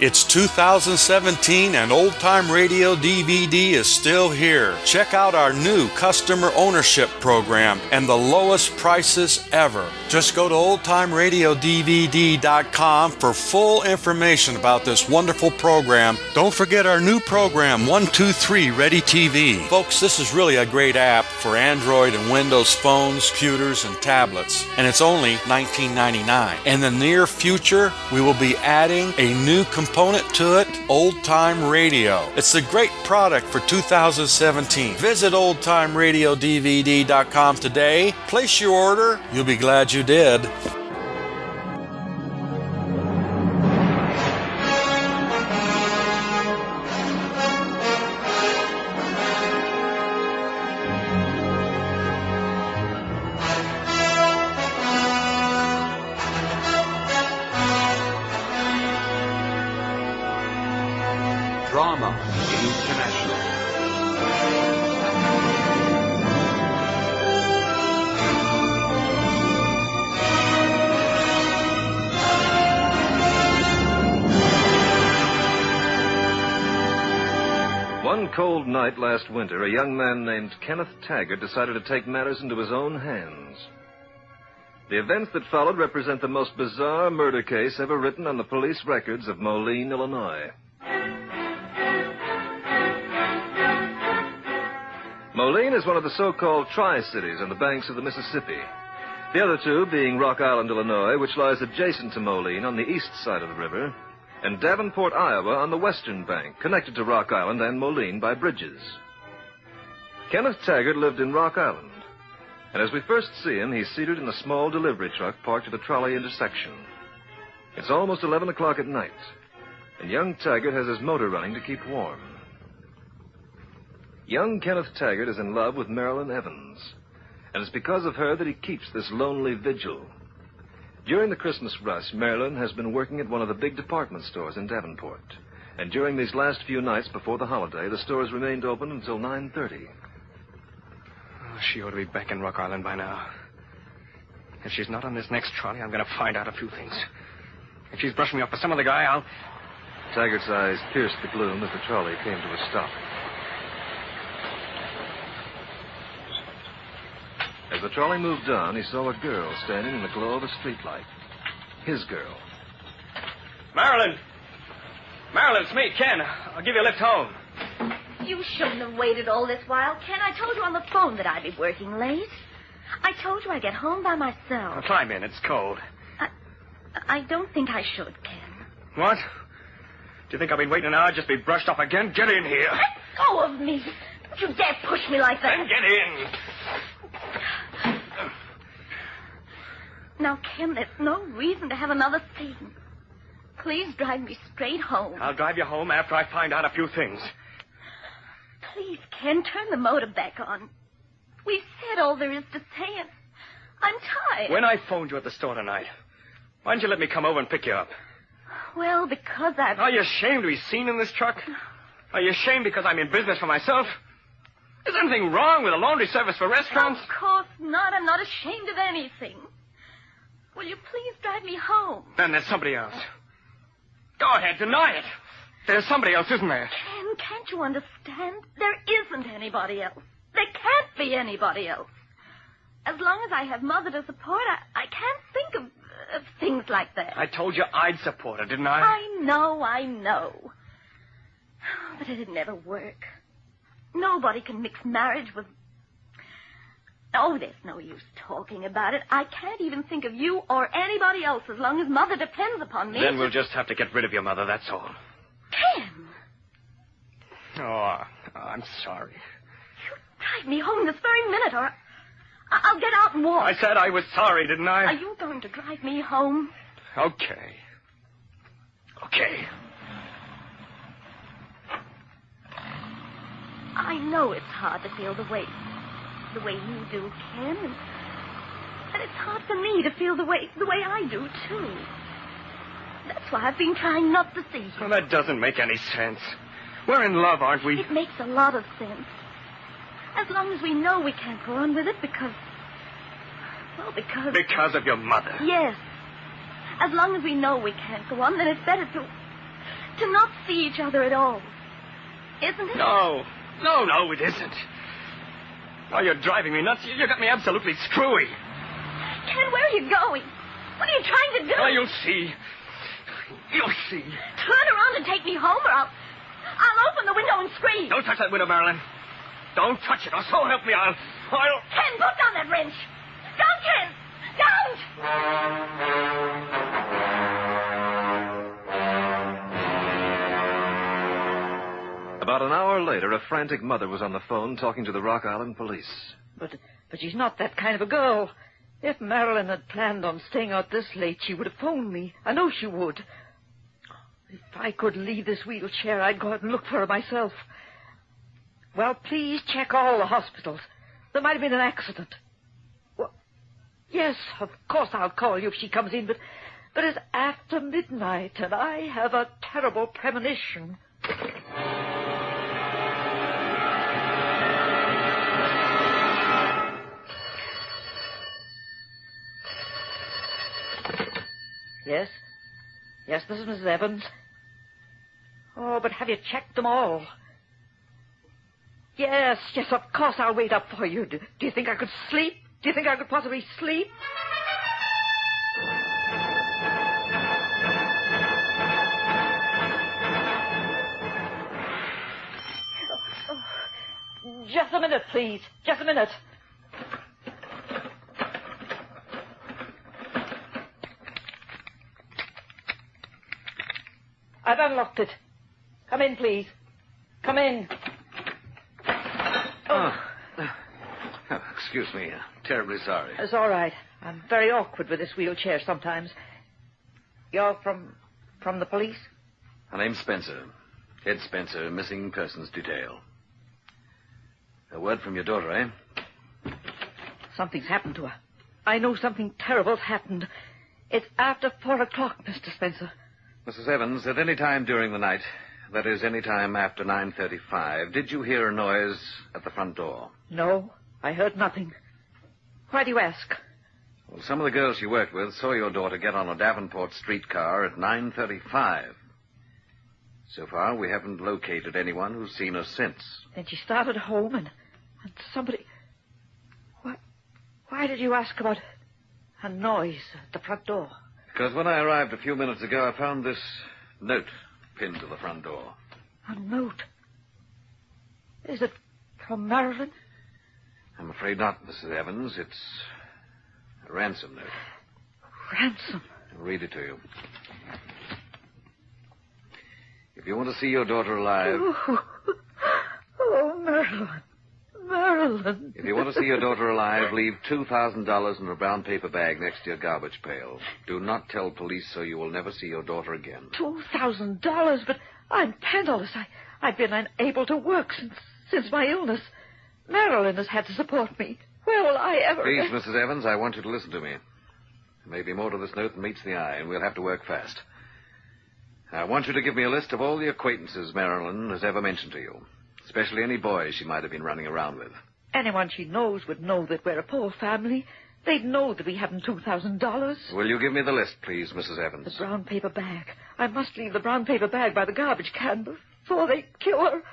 It's 2017 and Old Time Radio DVD is still here. Check out our new customer ownership program and the lowest prices ever. Just go to oldtimeradiodvd.com for full information about this wonderful program. Don't forget our new program, 123 Ready TV. Folks, this is really a great app for Android and Windows phones, computers, and tablets, and it's only $19.99. In the near future, we will be adding a new component to it, Old Time Radio. It's a great product for 2017. Visit oldtimeradiodvd.com today. Place your order. You'll be glad you did. Drama International. One cold night last winter, a young man named Kenneth Taggart decided to take matters into his own hands. The events that followed represent the most bizarre murder case ever written on the police records of Moline, Illinois. Moline is one of the so-called Tri-Cities on the banks of the Mississippi. The other two being Rock Island, Illinois, which lies adjacent to Moline on the east side of the river, and Davenport, Iowa on the western bank, connected to Rock Island and Moline by bridges. Kenneth Taggart lived in Rock Island, and as we first see him, he's seated in a small delivery truck parked at a trolley intersection. It's almost 11 o'clock at night, and young Taggart has his motor running to keep warm. Young Kenneth Taggart is in love with Marilyn Evans, and it's because of her that he keeps this lonely vigil. During the Christmas rush, Marilyn has been working at one of the big department stores in Davenport, and during these last few nights before the holiday, the store has remained open until 9:30. Oh, she ought to be back in Rock Island by now. If she's not on this next trolley, I'm going to find out a few things. If she's brushing me off for some other guy, I'll... Taggart's eyes pierced the gloom as the trolley came to a stop. As the trolley moved on, he saw a girl standing in the glow of a streetlight. His girl. Marilyn! Marilyn, it's me, Ken. I'll give you a lift home. You shouldn't have waited all this while, Ken. I told you on the phone that I'd be working late. I told you I'd get home by myself. Well, climb in. It's cold. I don't think I should, Ken. What? Do you think I've been waiting an hour just to be brushed off again? Get in here. Let go of me. Don't you dare push me like that. Then get in. Now, Ken, there's no reason to have another scene. Please drive me straight home. I'll drive you home after I find out a few things. Please, Ken, turn the motor back on. We've said all there is to say, and I'm tired. When I phoned you at the store tonight, why didn't you let me come over and pick you up? Well, because I've... Are you ashamed to be seen in this truck? Are you ashamed because I'm in business for myself? Is there anything wrong with a laundry service for restaurants? Of course not. I'm not ashamed of anything. Will you please drive me home? Then there's somebody else. Go ahead, deny it. There's somebody else, isn't there? Ken, can't you understand? There isn't anybody else. There can't be anybody else. As long as I have Mother to support, I can't think of things like that. I told you I'd support her, didn't I? I know. But it'd never work. Nobody can mix marriage with... Oh, there's no use talking about it. I can't even think of you or anybody else as long as Mother depends upon me. Then we'll just have to get rid of your mother, that's all. Ken! Oh, I'm sorry. You drive me home this very minute, or I'll get out and walk. I said I was sorry, didn't I? Are you going to drive me home? Okay. I know it's hard to feel the way you do, Ken. And it's hard for me to feel the way I do, too. That's why I've been trying not to see you. Well, that doesn't make any sense. We're in love, aren't we? It makes a lot of sense. As long as we know we can't go on with it because... Because of your mother. Yes. As long as we know we can't go on, then it's better to to not see each other at all. Isn't it? No, it isn't. Oh, you're driving me nuts. You got me absolutely screwy. Ken, where are you going? What are you trying to do? Oh, you'll see. You'll see. Turn around and take me home, or I'll open the window and scream. Don't touch that window, Marilyn. Don't touch it, or so help me, I'll... Ken, put down that wrench. Don't, Ken. Don't! About an hour later, a frantic mother was on the phone talking to the Rock Island police. But she's not that kind of a girl. If Marilyn had planned on staying out this late, she would have phoned me. I know she would. If I could leave this wheelchair, I'd go out and look for her myself. Well, please check all the hospitals. There might have been an accident. Well, yes, of course I'll call you if she comes in, but it's after midnight, and I have a terrible premonition. Yes? Yes, this is Mrs. Evans. Oh, but have you checked them all? Yes, of course I'll wait up for you. Do you think I could sleep? Do you think I could possibly sleep? Just a minute, please. Just a minute. I've unlocked it. Come in, please. Come in. Oh, excuse me. Terribly sorry. It's all right. I'm very awkward with this wheelchair sometimes. You're from the police? My name's Spencer. Ed Spencer, Missing Persons Detail. A word from your daughter, eh? Something's happened to her. I know something terrible's happened. It's after 4 o'clock, Mr. Spencer. Mrs. Evans, at any time during the night, that is, any time after 9:35, did you hear a noise at the front door? No, I heard nothing. Why do you ask? Well, some of the girls you worked with saw your daughter get on a Davenport streetcar at 9:35. So far, we haven't located anyone who's seen her since. Then she started home and somebody... Why did you ask about a noise at the front door? Because when I arrived a few minutes ago, I found this note pinned to the front door. A note? Is it from Marilyn? I'm afraid not, Mrs. Evans. It's a ransom note. Ransom? I'll read it to you. If you want to see your daughter alive... Oh, Marilyn. Marilyn. If you want to see your daughter alive, leave $2,000 in a brown paper bag next to your garbage pail. Do not tell police, so you will never see your daughter again. $2,000? But I'm penniless. I've been unable to work since my illness. Marilyn has had to support me. Where will I ever... Please, Mrs. Evans, I want you to listen to me. There may be more to this note than meets the eye, and we'll have to work fast. I want you to give me a list of all the acquaintances Marilyn has ever mentioned to you, especially any boys she might have been running around with. Anyone she knows would know that we're a poor family. They'd know that we haven't $2,000. Will you give me the list, please, Mrs. Evans? The brown paper bag. I must leave the brown paper bag by the garbage can before they kill her.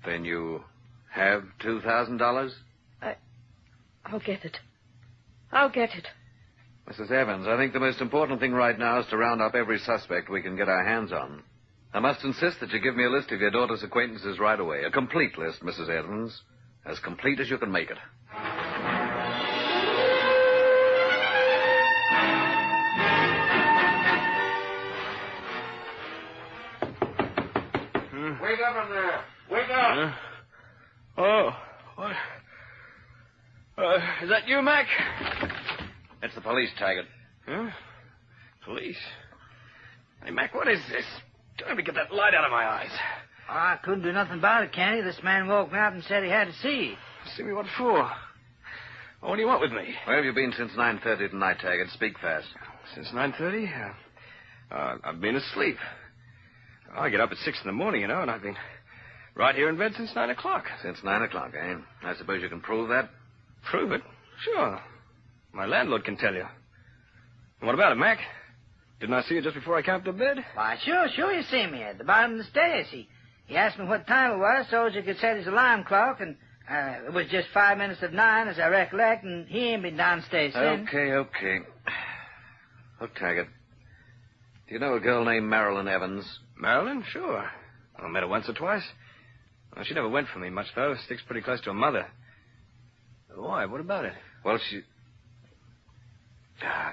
Then you have $2,000? I'll get it. I'll get it. Mrs. Evans, I think the most important thing right now is to round up every suspect we can get our hands on. I must insist that you give me a list of your daughter's acquaintances right away. A complete list, Mrs. Evans. As complete as you can make it. Wake up in there. Wake up. Oh. What? Is that you, Mac? It's the police, Taggart. Huh? Police? Hey, Mac, what is this? Let me get that light out of my eyes. I couldn't do nothing about it, Kenny. This man woke me up and said he had to see you. See me what for? What do you want with me? Where have you been since 9:30 tonight, Taggart? Speak fast. Since 9:30? I've been asleep. I get up at 6 in the morning, you know, and I've been right here in bed since 9 o'clock. Since 9 o'clock, eh? I suppose you can prove that? Prove it? Sure. My landlord can tell you. What about it, Mac? Didn't I see you just before I came up to bed? Why, sure you see me at the bottom of the stairs. He asked me what time it was so as he could set his alarm clock, and it was just 5 minutes of 9, as I recollect, and he ain't been downstairs since. Okay. Look, Taggart, do you know a girl named Marilyn Evans? Marilyn? Sure. I met her once or twice. Well, she never went for me much, though. Sticks pretty close to her mother. Why? What about it? Well, she...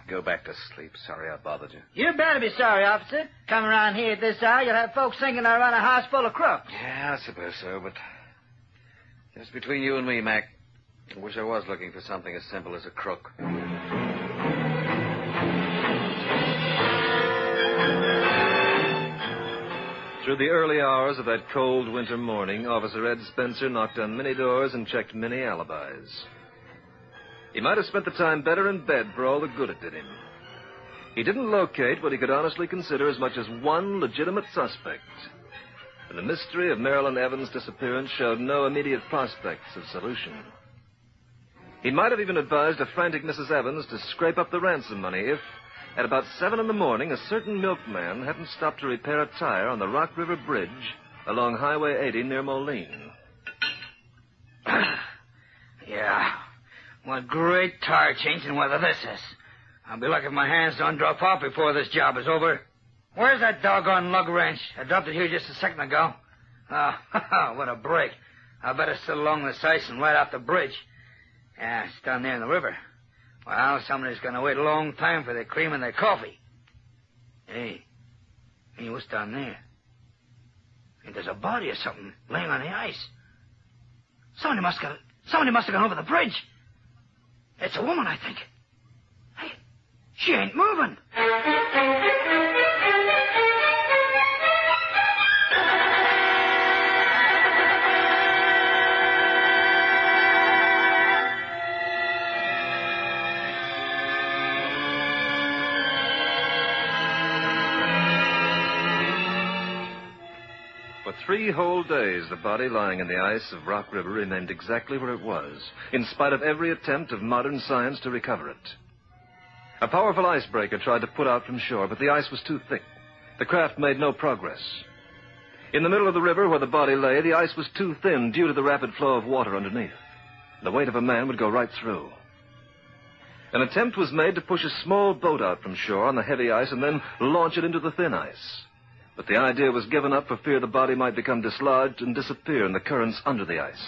go back to sleep. Sorry I bothered you. You better be sorry, officer. Come around here at this hour, you'll have folks thinking I run a house full of crooks. Yeah, I suppose so, but... just between you and me, Mac, I wish I was looking for something as simple as a crook. Through the early hours of that cold winter morning, Officer Ed Spencer knocked on many doors and checked many alibis. He might have spent the time better in bed for all the good it did him. He didn't locate what he could honestly consider as much as one legitimate suspect. And the mystery of Marilyn Evans' disappearance showed no immediate prospects of solution. He might have even advised a frantic Mrs. Evans to scrape up the ransom money if, at about 7 in the morning, a certain milkman hadn't stopped to repair a tire on the Rock River Bridge along Highway 80 near Moline. Yeah. What great tire changing weather this is. I'll be lucky if my hands don't drop off before this job is over. Where's that doggone lug wrench? I dropped it here just a second ago. Oh, what a break. I better sit along this ice and ride out the bridge. Yeah, it's down there in the river. Well, somebody's going to wait a long time for their cream and their coffee. Hey, what's down there? Hey, there's a body or something laying on the ice. Somebody must have gone over the bridge. It's a woman, I think. Hey, she ain't moving. For 3 whole days, the body lying in the ice of Rock River remained exactly where it was, in spite of every attempt of modern science to recover it. A powerful icebreaker tried to put out from shore, but the ice was too thick. The craft made no progress. In the middle of the river where the body lay, the ice was too thin due to the rapid flow of water underneath. The weight of a man would go right through. An attempt was made to push a small boat out from shore on the heavy ice and then launch it into the thin ice. But the idea was given up for fear the body might become dislodged and disappear in the currents under the ice.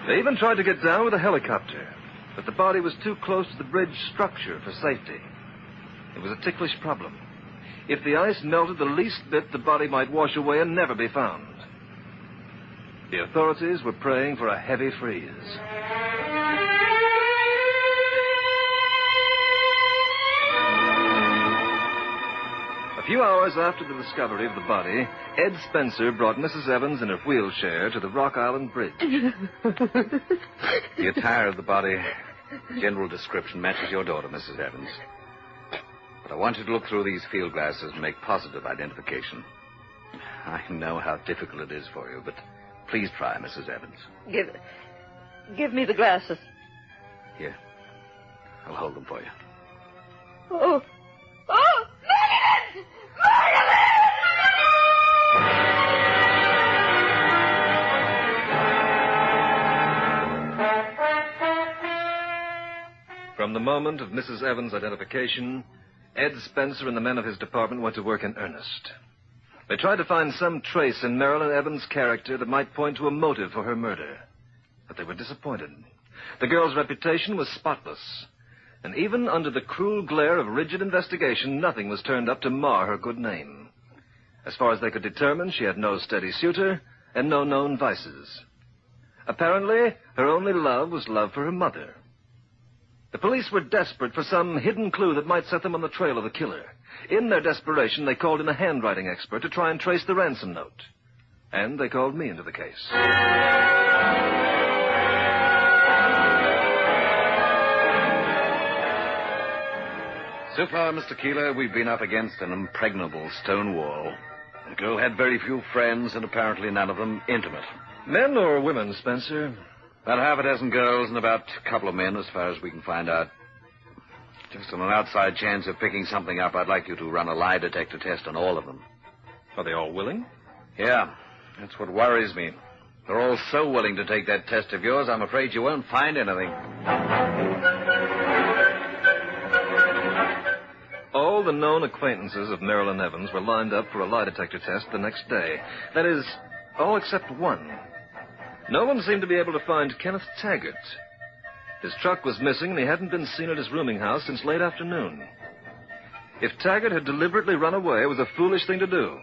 They even tried to get down with a helicopter, but the body was too close to the bridge structure for safety. It was a ticklish problem. If the ice melted the least bit, the body might wash away and never be found. The authorities were praying for a heavy freeze. A few hours after the discovery of the body, Ed Spencer brought Mrs. Evans in her wheelchair to the Rock Island Bridge. The attire of the body, general description, matches your daughter, Mrs. Evans. But I want you to look through these field glasses and make positive identification. I know how difficult it is for you, but please try, Mrs. Evans. Give me the glasses. Here. I'll hold them for you. Oh, From the moment of Mrs. Evans' identification, Ed Spencer and the men of his department went to work in earnest. They tried to find some trace in Marilyn Evans' character that might point to a motive for her murder. But they were disappointed. The girl's reputation was spotless. And even under the cruel glare of rigid investigation, nothing was turned up to mar her good name. As far as they could determine, she had no steady suitor and no known vices. Apparently, her only love was love for her mother. The police were desperate for some hidden clue that might set them on the trail of the killer. In their desperation, they called in a handwriting expert to try and trace the ransom note. And they called me into the case. So far, Mr. Keeler, we've been up against an impregnable stone wall. The girl had very few friends, and apparently none of them intimate. Men or women, Spencer? About half a dozen girls and about a couple of men, as far as we can find out. Just on an outside chance of picking something up, I'd like you to run a lie detector test on all of them. Are they all willing? Yeah, that's what worries me. They're all so willing to take that test of yours, I'm afraid you won't find anything. All the known acquaintances of Marilyn Evans were lined up for a lie detector test the next day. That is, all except one. No one seemed to be able to find Kenneth Taggart. His truck was missing, and he hadn't been seen at his rooming house since late afternoon. If Taggart had deliberately run away, it was a foolish thing to do,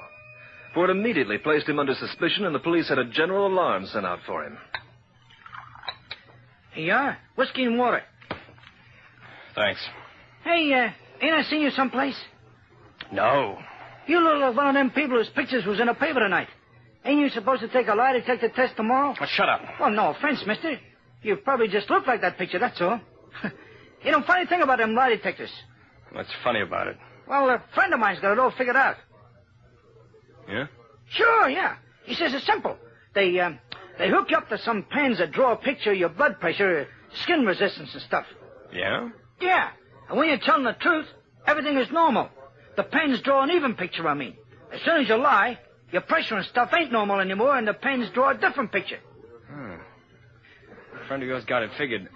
for it immediately placed him under suspicion, and the police had a general alarm sent out for him. Here you are. Whiskey and water. Thanks. Hey, ain't I seen you someplace? No. You look like one of them people whose pictures was in a paper tonight. Ain't you supposed to take a lie detector test tomorrow? Oh, shut up. Well, no offense, mister. You probably just look like that picture, that's all. You know, funny thing about them lie detectors. What's funny about it? Well, a friend of mine's got it all figured out. Yeah? Sure, yeah. He says it's simple. They hook you up to some pens that draw a picture of your blood pressure, skin resistance and stuff. Yeah? Yeah. And when you're telling the truth, everything is normal. The pens draw an even picture, I mean. As soon as you lie, your pressure and stuff ain't normal anymore, and the pens draw a different picture. A friend of yours got it figured.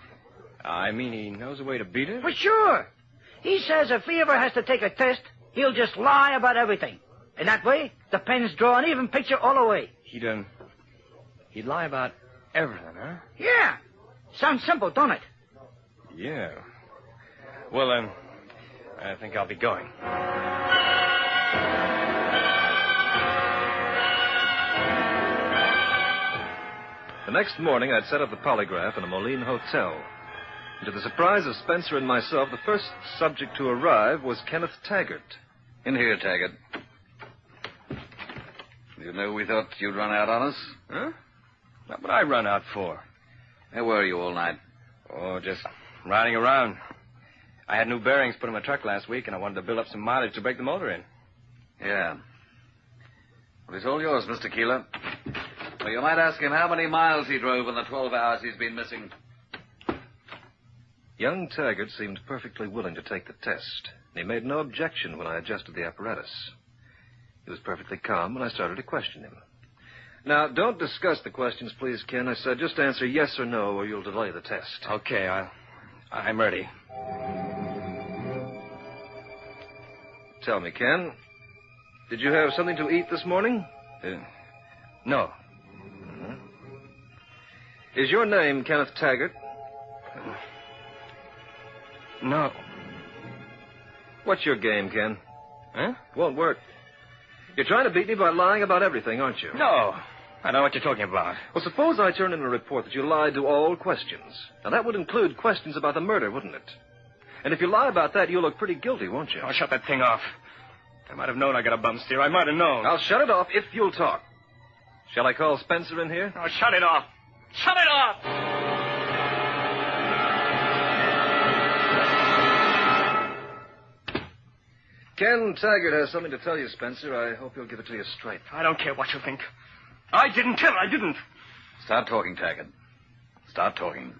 I mean, he knows a way to beat it? For sure. He says if he ever has to take a test, he'll just lie about everything. And that way, the pens draw an even picture all the way. He'd lie about everything, huh? Yeah. Sounds simple, don't it? Yeah. Well, I think I'll be going. The next morning, I'd set up the polygraph in a Moline hotel. And to the surprise of Spencer and myself, the first subject to arrive was Kenneth Taggart. In here, Taggart. You know we thought you'd run out on us? Huh? What would I run out for? Where were you all night? Oh, just riding around. I had new bearings put in my truck last week, and I wanted to build up some mileage to break the motor in. Yeah. Well, it's all yours, Mr. Keeler. Well, you might ask him how many miles he drove in the 12 hours he's been missing. Young Taggart seemed perfectly willing to take the test. He made no objection when I adjusted the apparatus. He was perfectly calm when I started to question him. Now, don't discuss the questions, please, Ken. I said just answer yes or no, or you'll delay the test. Okay, I'm ready. Tell me, Ken, did you have something to eat this morning? No. Is your name Kenneth Taggart? No. What's your game, Ken? Huh? Won't work. You're trying to beat me by lying about everything, aren't you? No. I know what you're talking about. Well, suppose I turn in a report that you lied to all questions. Now, that would include questions about the murder, wouldn't it? And if you lie about that, you'll look pretty guilty, won't you? Oh, shut that thing off. I might have known I got a bum steer. I might have known. I'll shut it off if you'll talk. Shall I call Spencer in here? Oh, shut it off. Shut it off! Ken Taggart has something to tell you, Spencer. I hope he'll give it to you straight. I don't care what you think. I didn't kill her. I didn't. Start talking, Taggart. Start talking.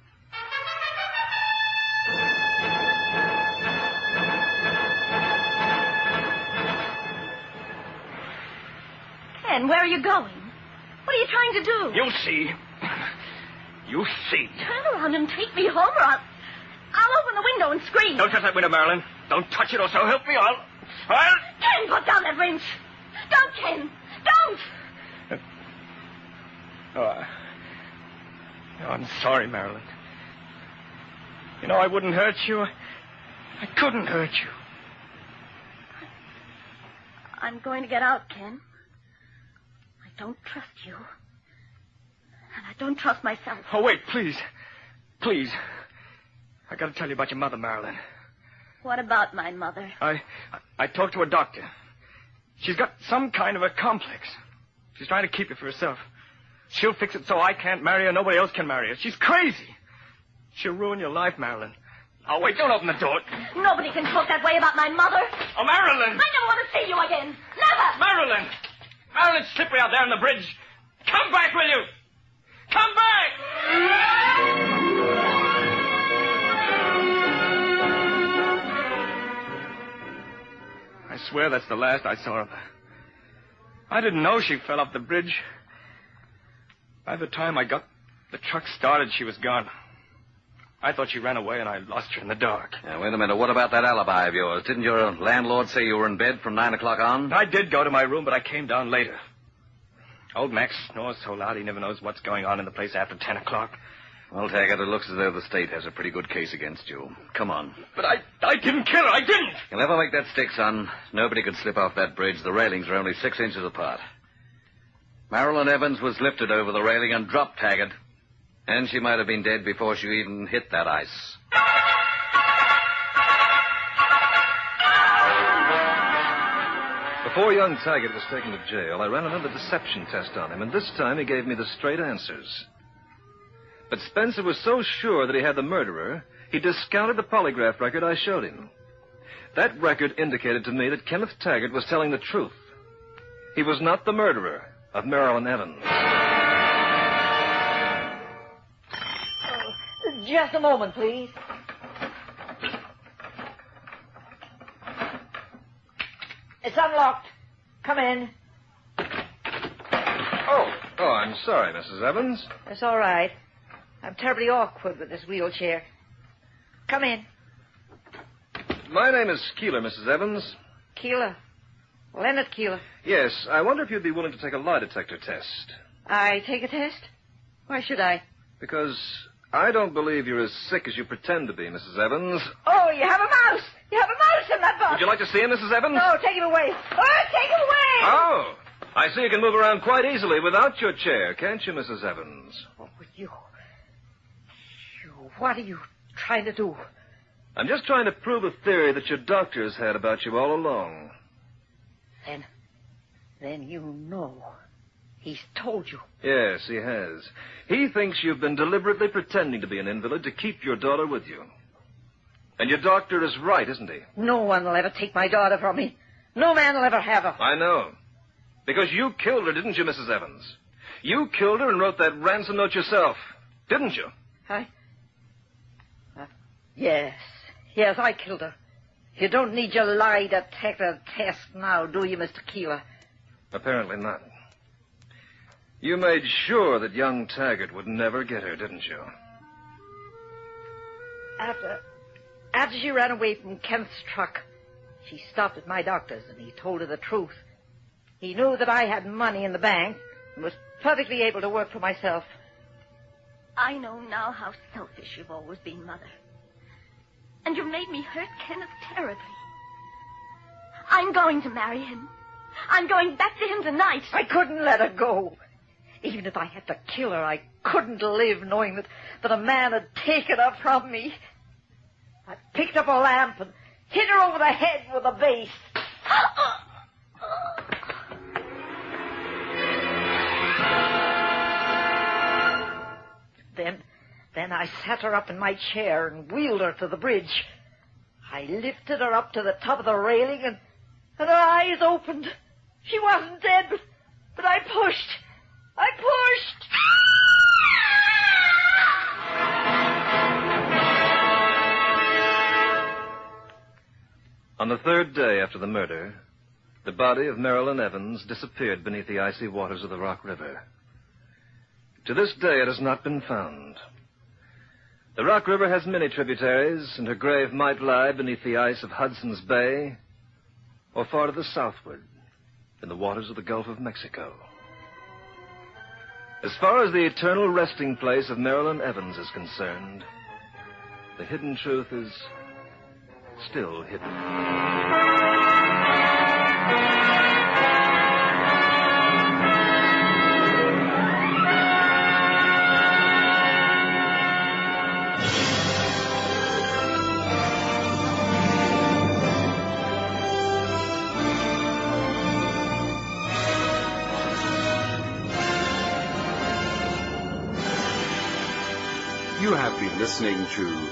Ken, where are you going? What are you trying to do? You'll see. You see. Turn around and take me home, or I'll open the window and scream. Don't touch that window, Marilyn. Don't touch it, or so help me, I'll... Ken, put down that wrench. Don't, Ken. Don't. Oh, I'm sorry, Marilyn. You know, I wouldn't hurt you. I couldn't hurt you. I'm going to get out, Ken. I don't trust you. And I don't trust myself. Oh, wait, please. Please. I got to tell you about your mother, Marilyn. What about my mother? I talked to a doctor. She's got some kind of a complex. She's trying to keep you for herself. She'll fix it so I can't marry her, nobody else can marry her. She's crazy. She'll ruin your life, Marilyn. Oh, wait, don't open the door. Nobody can talk that way about my mother. Oh, Marilyn! I never want to see you again. Never! Marilyn! Marilyn, it's slippery out there on the bridge. Come back, will you? Come back! swear that's the last I saw of her. I didn't know she fell off the bridge. By the time I got the truck started, she was gone. I thought she ran away, and I lost her in the dark. Now, wait a minute. What about that alibi of yours? Didn't your landlord say you were in bed from 9 o'clock on? I did go to my room, but I came down later. Old Max snores so loud he never knows what's going on in the place after 10 o'clock. Well, Taggart, it looks as though the state has a pretty good case against you. Come on. But I didn't kill her. I didn't. You'll never make that stick, son. Nobody could slip off that bridge. The railings are only 6 inches apart. Marilyn Evans was lifted over the railing and dropped, Taggart. And she might have been dead before she even hit that ice. Before young Taggart was taken to jail, I ran another deception test on him, and this time he gave me the straight answers. But Spencer was so sure that he had the murderer, he discounted the polygraph record I showed him. That record indicated to me that Kenneth Taggart was telling the truth. He was not the murderer of Marilyn Evans. Just a moment, please. It's unlocked. Come in. Oh, I'm sorry, Mrs. Evans. That's all right. I'm terribly awkward with this wheelchair. Come in. My name is Keeler, Mrs. Evans. Keeler. Leonard Keeler. Yes, I wonder if you'd be willing to take a lie detector test. I take a test? Why should I? Because I don't believe you're as sick as you pretend to be, Mrs. Evans. Oh, you have a mouse! You have a mouse in that box! Would you like to see him, Mrs. Evans? No, take him away. Oh, take him away! Oh, I see you can move around quite easily without your chair, can't you, Mrs. Evans? Oh, what are you trying to do? I'm just trying to prove a theory that your doctor's had about you all along. Then you know. He's told you. Yes, he has. He thinks you've been deliberately pretending to be an invalid to keep your daughter with you. And your doctor is right, isn't he? No one will ever take my daughter from me. No man will ever have her. I know. Because you killed her, didn't you, Mrs. Evans? You killed her and wrote that ransom note yourself, didn't you? Yes, I killed her. You don't need your lie detector test now, do you, Mr. Keeler? Apparently not. You made sure that young Taggart would never get her, didn't you? After she ran away from Kent's truck, she stopped at my doctor's and he told her the truth. He knew that I had money in the bank and was perfectly able to work for myself. I know now how selfish you've always been, Mother. And you've made me hurt Kenneth terribly. I'm going to marry him. I'm going back to him tonight. I couldn't let her go. Even if I had to kill her, I couldn't live knowing that a man had taken her from me. I picked up a lamp and hit her over the head with a base. Then I sat her up in my chair and wheeled her to the bridge. I lifted her up to the top of the railing and her eyes opened. She wasn't dead, but I pushed. On the third day after the murder, the body of Marilyn Evans disappeared beneath the icy waters of the Rock River. To this day, it has not been found. The Rock River has many tributaries, and her grave might lie beneath the ice of Hudson's Bay or far to the southward in the waters of the Gulf of Mexico. As far as the eternal resting place of Marilyn Evans is concerned, the hidden truth is still hidden. You have been listening to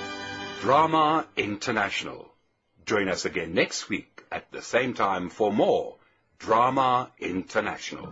Drama International. Join us again next week at the same time for more Drama International.